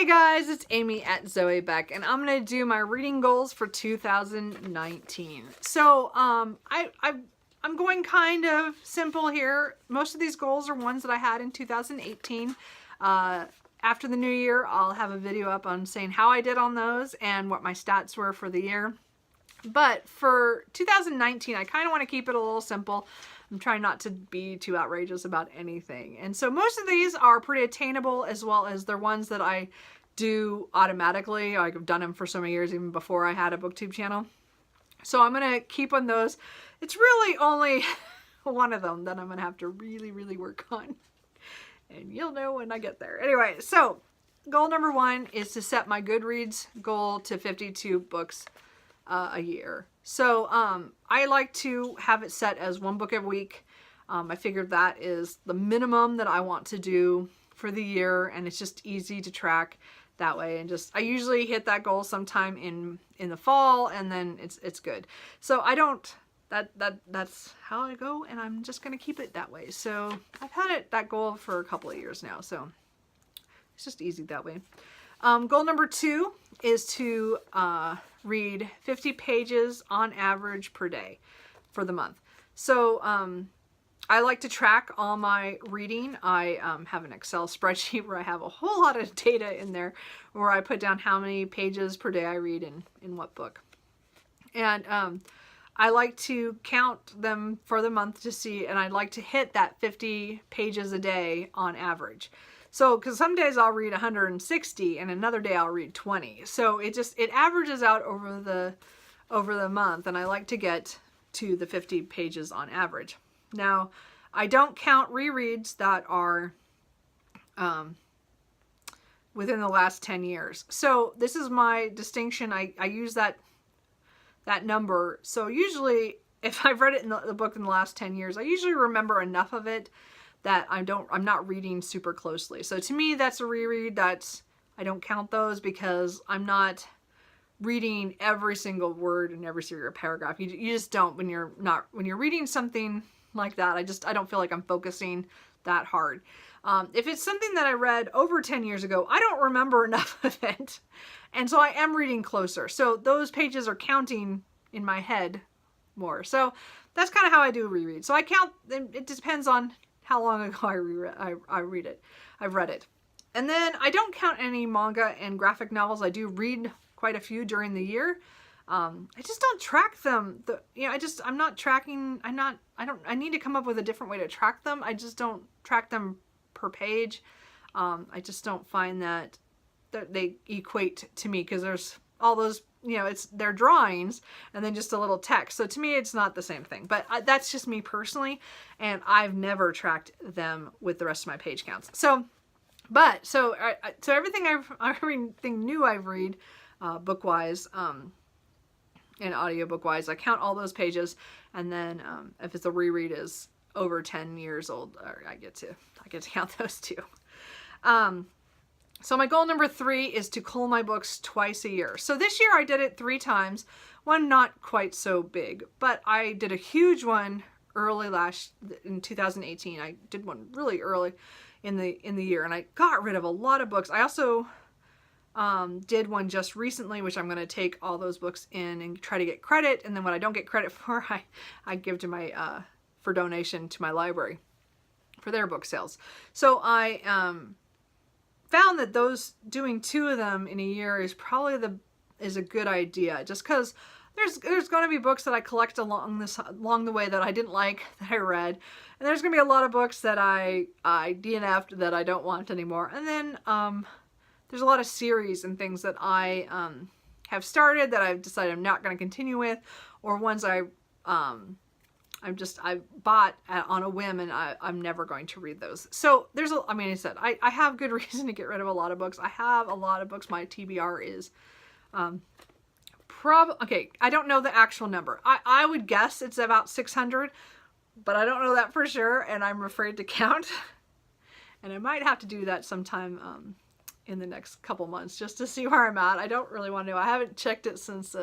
Hey guys, it's Amy at Zoe Beck, and I'm gonna do my reading goals for 2019. So, I'm going kind of simple here. Most of these goals are ones that I had in 2018. After the new year, I'll have a video up on saying how I did on those and what my stats were for the year. But for 2019, I kind of want to keep it a little simple. I'm trying not to be too outrageous about anything. And so most of these are pretty attainable, as well as they're ones that I do automatically. I've done them for so many years, even before I had a BookTube channel. So I'm going to keep on those. It's really only one of them that I'm going to have to really work on. And you'll know when I get there. Anyway, so goal number 1 is to set my Goodreads goal to 52 books a year. So I like to have it set as 1 book a week. I figured that is the minimum that I want to do for the year, and it's just easy to track that way. And just I usually hit that goal sometime in the fall, and then it's good. So I don't that's how I go, and I'm just gonna keep it that way. So I've had that goal for a couple of years now, so it's just easy that way. Goal number 2 is to read 50 pages on average per day for the month. So I like to track all my reading. I have an Excel spreadsheet where I have a whole lot of data in there where I put down how many pages per day I read in what book. And I like to count them for the month to see, and I'd like to hit that 50 pages a day on average. So, because some days I'll read 160 and another day I'll read 20. So it averages out over the month, and I like to get to the 50 pages on average. Now, I don't count rereads that are within the last 10 years. So this is my distinction. I use that number. So usually if I've read it in the book in the last 10 years, I usually remember enough of it that I'm not reading super closely. So to me, that's a reread. I don't count those because I'm not reading every single word in every single paragraph. You just don't when you're reading something like that. I don't feel like I'm focusing that hard. If it's something that I read over 10 years ago, I don't remember enough of it. And so I am reading closer. So those pages are counting in my head more. So that's kind of how I do reread. So I count, it depends on how long ago I've read it. And then I don't count any manga and graphic novels. I do read quite a few during the year. I just don't track them. I'm not tracking. I need to come up with a different way to track them. I just don't track them per page. I just don't find that they equate to me, because there's all those, they're drawings and then just a little text. So to me, it's not the same thing, but that's just me personally. And I've never tracked them with the rest of my page counts. So everything new I've read, book-wise, and audiobook-wise, I count all those pages. And then, if it's a reread is over 10 years old, I get to count those too. So my goal number 3 is to cull my books twice a year. So this year I did it 3 times. One not quite so big, but I did a huge one in 2018. I did one really early in the year, and I got rid of a lot of books. I also did one just recently, which I'm going to take all those books in and try to get credit. And then when I don't get credit for, I give to for donation to my library for their book sales. So I found that doing 2 of them in a year is probably a good idea, just because there's going to be books that I collect along the way that I didn't like, that I read, and there's going to be a lot of books that I DNF'd that I don't want anymore. And then there's a lot of series and things that I have started that I've decided I'm not going to continue with, or ones I bought on a whim, and I'm never going to read those. So I have good reason to get rid of a lot of books. I have a lot of books. My TBR is okay, I don't know the actual number. I would guess it's about 600, but I don't know that for sure, and I'm afraid to count. And I might have to do that sometime in the next couple months, just to see where I'm at. I don't really want to know. I haven't checked it since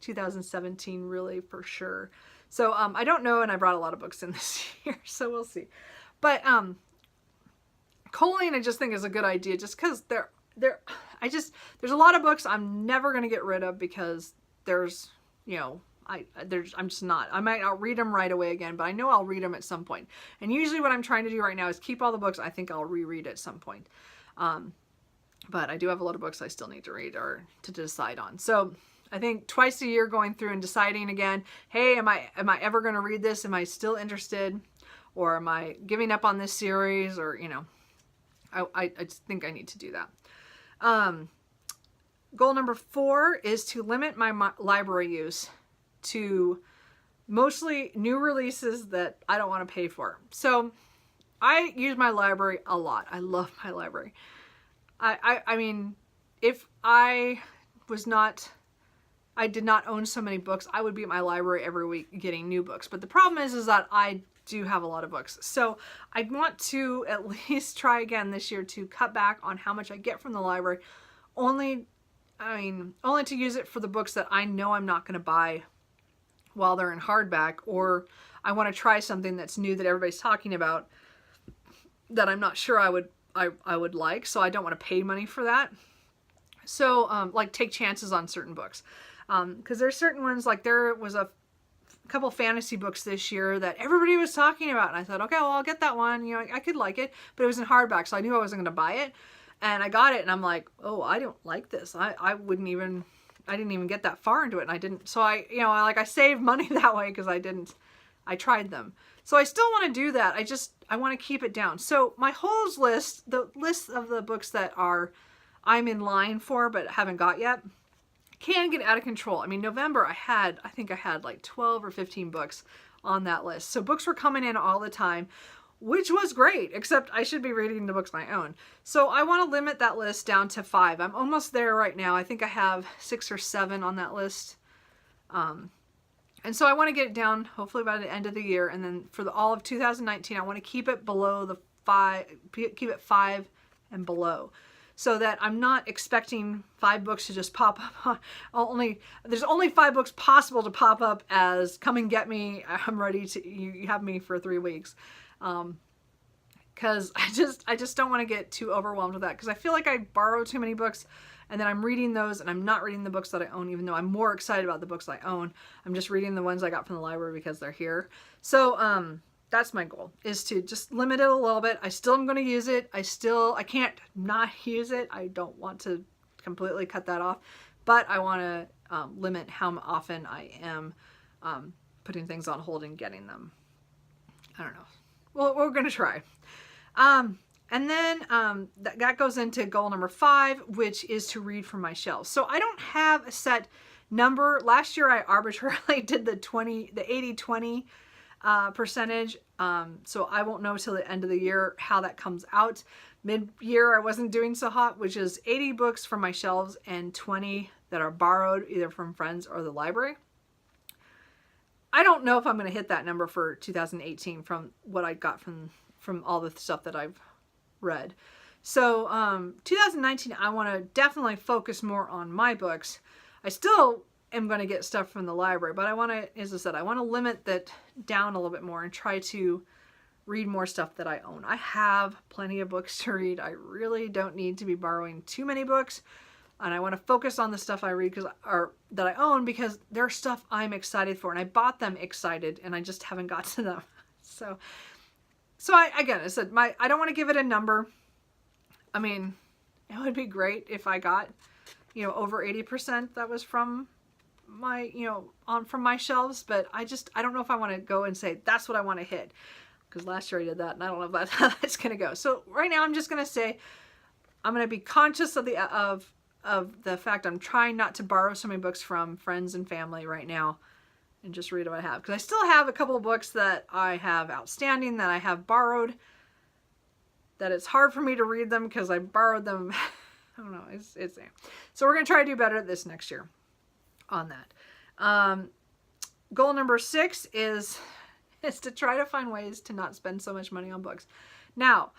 2017, really, for sure. So I don't know, and I brought a lot of books in this year, so we'll see. But culling, I just think, is a good idea, just because there's a lot of books I'm never going to get rid of because there's, you know, I'm just not. I might not read them right away again, but I know I'll read them at some point. And usually what I'm trying to do right now is keep all the books I think I'll reread at some point. But I do have a lot of books I still need to read or to decide on. So I think twice a year going through and deciding again, hey, am I ever going to read this? Am I still interested? Or am I giving up on this series? Or, you know, I just think I need to do that. Goal number 4 is to limit my library use to mostly new releases that I don't want to pay for. So I use my library a lot. I love my library. I mean, if I did not own so many books, I would be at my library every week getting new books. But the problem is that I do have a lot of books. So I want to at least try again this year to cut back on how much I get from the library. Only to use it for the books that I know I'm not going to buy while they're in hardback, or I want to try something that's new that everybody's talking about that I'm not sure I would like, so I don't want to pay money for that. So like take chances on certain books, because there's certain ones, like there was a couple fantasy books this year that everybody was talking about, and I thought, okay, well, I'll get that one, you know, I could like it, but it was in hardback, so I knew I wasn't going to buy it. And I got it, and I'm like, oh, I don't like this. I didn't even get that far into it, and I didn't. So I saved money that way because I tried them. So I still want to do that. I want to keep it down. So my whole list, the list of the books that I'm in line for but haven't got yet, can get out of control. I mean, November I think I had like 12 or 15 books on that list. So books were coming in all the time, which was great, except I should be reading the books I own. So I want to limit that list down to 5. I'm almost there right now. I think I have 6 or 7 on that list. And so I want to get it down hopefully by the end of the year. And then for all of 2019, I want to keep it below the 5, keep it 5 and below, so that I'm not expecting 5 books to just pop up. There's only 5 books possible to pop up as come and get me. I'm ready to, you have me for 3 weeks. Cause I just don't want to get too overwhelmed with that. Cause I feel like I borrow too many books and then I'm reading those and I'm not reading the books that I own, even though I'm more excited about the books I own. I'm just reading the ones I got from the library because they're here. So, that's my goal, is to just limit it a little bit. I still am going to use it. I can't not use it. I don't want to completely cut that off, but I want to limit how often I am putting things on hold and getting them. I don't know. Well, we're going to try. And then that goes into goal number 5, which is to read from my shelves. So I don't have a set number. Last year I arbitrarily did the 80-20 percentage. So I won't know till the end of the year how that comes out. Mid-year I wasn't doing so hot, which is 80 books from my shelves and 20 that are borrowed either from friends or the library. I don't know if I'm going to hit that number for 2018 from what I got from all the stuff that I've read. So 2019, I want to definitely focus more on my books. I still am going to get stuff from the library, but I want to, as I said, I want to limit that down a little bit more and try to read more stuff that I own. I have plenty of books to read. I really don't need to be borrowing too many books. And I want to focus on the stuff I read that I own, because they're stuff I'm excited for. And I bought them excited and I just haven't got to them. So I said, I don't want to give it a number. I mean, it would be great if I got, over 80% that was from my, from my shelves. But I don't know if I want to go and say, that's what I want to hit. Because last year I did that and I don't know how that's going to go. So right now I'm just going to say, I'm going to be conscious of the fact I'm trying not to borrow so many books from friends and family right now, and just read what I have. Because I still have a couple of books that I have outstanding that I have borrowed, that it's hard for me to read them because I borrowed them. I don't know. So we're going to try to do better at this next year on that. Goal number 6 is to try to find ways to not spend so much money on books. Now,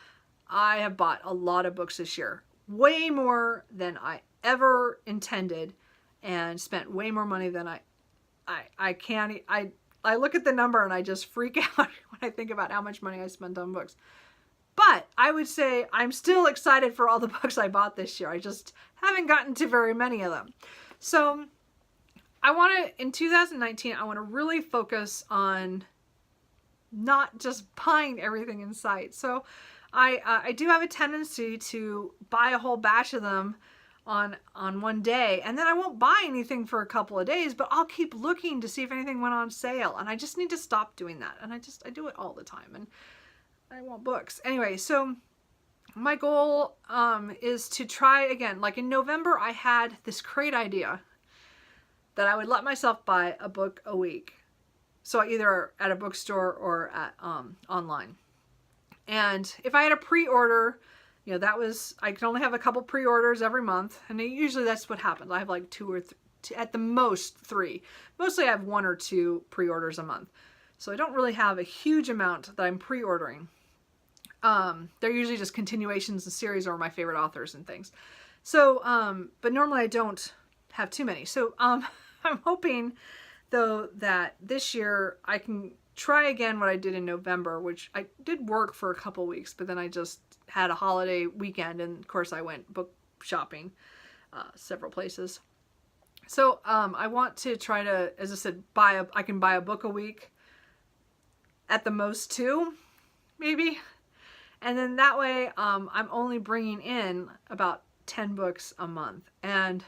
I have bought a lot of books this year. Way more than I ever intended, and spent way more money than I look at the number and I just freak out when I think about how much money I spent on books. But I would say I'm still excited for all the books I bought this year. I just haven't gotten to very many of them. So I want to, in 2019, I want to really focus on not just buying everything in sight. So I do have a tendency to buy a whole batch of them on one day, and then I won't buy anything for a couple of days, but I'll keep looking to see if anything went on sale, and I just need to stop doing that. And I do it all the time, and I want books. Anyway, so my goal is to try again. Like in November, I had this great idea that I would let myself buy a book a week. So either at a bookstore or at online. And if I had a pre-order, you know, that was, I can only have a couple pre-orders every month. And usually that's what happens. I have like two or at the most 3. Mostly I have 1 or 2 pre-orders a month. So I don't really have a huge amount that I'm pre-ordering. They're usually just continuations of series or my favorite authors and things. So, but normally I don't have too many. So I'm hoping though that this year I can try again what I did in November, which I did work for a couple weeks, but then I just had a holiday weekend, and of course I went book shopping several places. So I want to try to, as I said, I can buy a book a week, at the most 2, maybe, and then that way I'm only bringing in about 10 books a month, and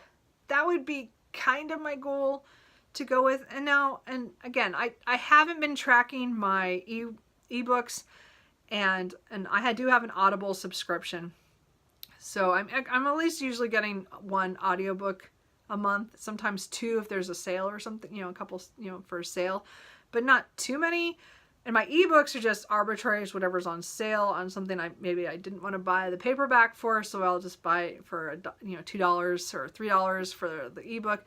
that would be kind of my goal to go with. And now, and again, I haven't been tracking my ebooks, and I do have an Audible subscription, so I'm at least usually getting 1 audiobook a month, sometimes 2 if there's a sale or something, you know, a couple, you know, for a sale, but not too many. And my ebooks are just arbitrary, it's whatever's on sale on something maybe I didn't want to buy the paperback for, so I'll just buy it for $2 or $3 for the ebook.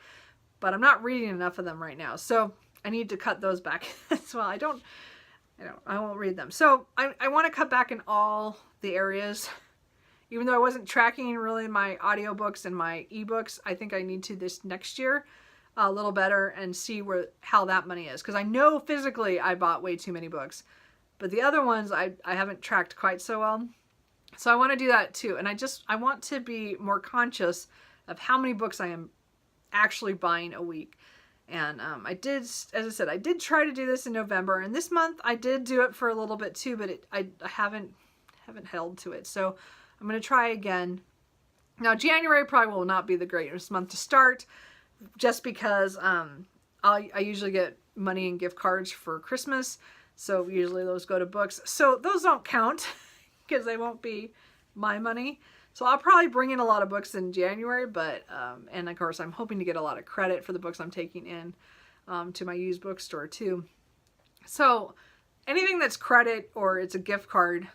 But I'm not reading enough of them right now, so I need to cut those back as well. I won't read them. So I want to cut back in all the areas. Even though I wasn't tracking really my audiobooks and my ebooks, I think I need to this next year a little better and see how that money is. Because I know physically I bought way too many books, but the other ones I haven't tracked quite so well. So I want to do that too. And I want to be more conscious of how many books I am actually buying a week. And I did, as I said, I did try to do this in November, and this month I did do it for a little bit too, but I haven't held to it. So I'm going to try again. Now January probably will not be the greatest month to start, just because I usually get money and gift cards for Christmas, so usually those go to books. So those don't count because they won't be my money. So I'll probably bring in a lot of books in January, but, and of course I'm hoping to get a lot of credit for the books I'm taking in to my used bookstore too. So anything that's credit or it's a gift card,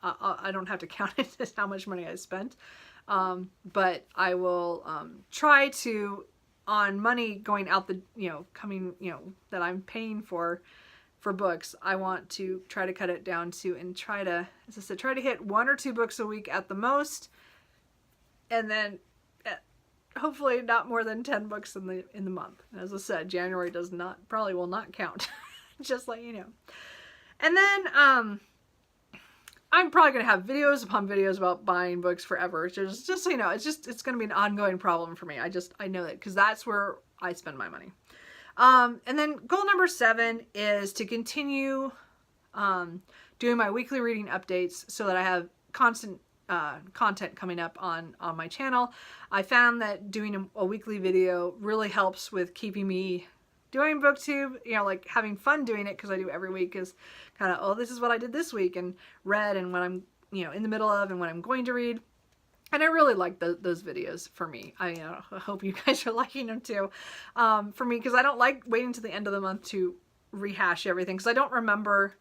I don't have to count it as how much money I spent. But I will try to, on money going out the, coming, that I'm paying for books, I want to try to cut it down to, and try to, as I said, try to hit 1 or 2 books a week at the most, and then hopefully not more than 10 books in the month. And as I said, January probably will not count, just let you know. And then I'm probably going to have videos upon videos about buying books forever. Just so you know, it's going to be an ongoing problem for me. I know that, because that's where I spend my money. And then goal number 7 is to continue doing my weekly reading updates so that I have constant content coming up on my channel. I found that doing a weekly video really helps with keeping me doing booktube, like having fun doing it, because I do every week is kind of, oh, this is what I did this week and read, and what I'm in the middle of, and what I'm going to read. And I really like those videos for me. I hope you guys are liking them too. For me, because I don't like waiting to the end of the month to rehash everything, because I don't remember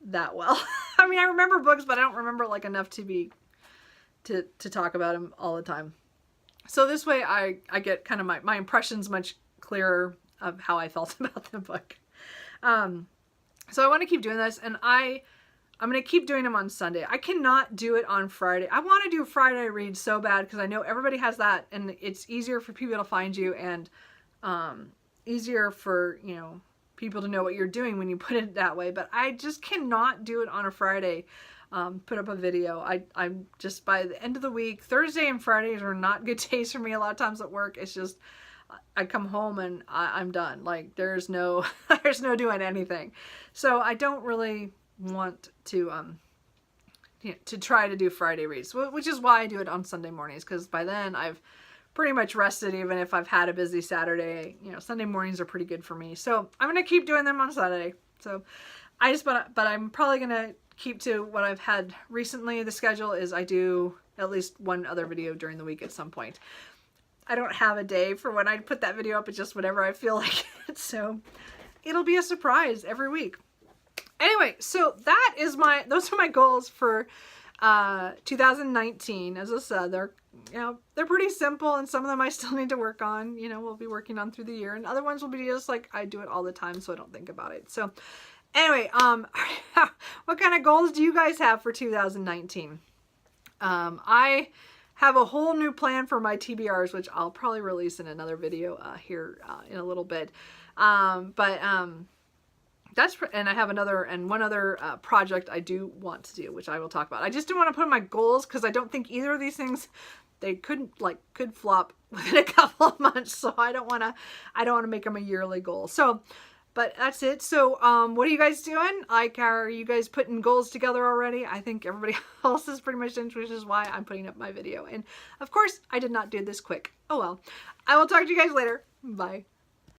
that well. I mean, I remember books, but I don't remember like enough to talk about them all the time. So this way I get kind of my impressions much clearer of how I felt about the book. So I want to keep doing this, and I'm going to keep doing them on Sunday. I cannot do it on Friday. I want to do Friday read so bad, because I know everybody has that, and it's easier for people to find you, and easier for, people to know what you're doing when you put it that way. But I just cannot do it on a Friday. put up a video. I'm just, by the end of the week, Thursday and Fridays are not good days for me a lot of times at work. It's just, I come home and I'm done. Like, there's no doing anything. So I don't really want to to try to do Friday reads, which is why I do it on Sunday mornings, because by then I've pretty much rested. Even if I've had a busy Saturday, Sunday mornings are pretty good for me. So I'm going to keep doing them on Saturday. So but I'm probably going to keep to what I've had recently. The schedule is I do at least one other video during the week at some point. I don't have a day for when I put that video up. It's just whenever I feel like it. So it'll be a surprise every week. Anyway, so those are my goals for 2019. As I said, they're pretty simple, and some of them I still need to work on. We'll be working on through the year, and other ones will be just like I do it all the time, so I don't think about it. So anyway, what kind of goals do you guys have for 2019? I have a whole new plan for my TBRs, which I'll probably release in another video here in a little bit. And I have one other project I do want to do, which I will talk about. I just didn't want to put in my goals because I don't think either of these things, they could flop within a couple of months. So I don't want to make them a yearly goal. So, but that's it. So, what are you guys doing? Are you guys putting goals together already? I think everybody else is pretty much into, which is why I'm putting up my video. And of course, I did not do this quick. Oh well. I will talk to you guys later. Bye.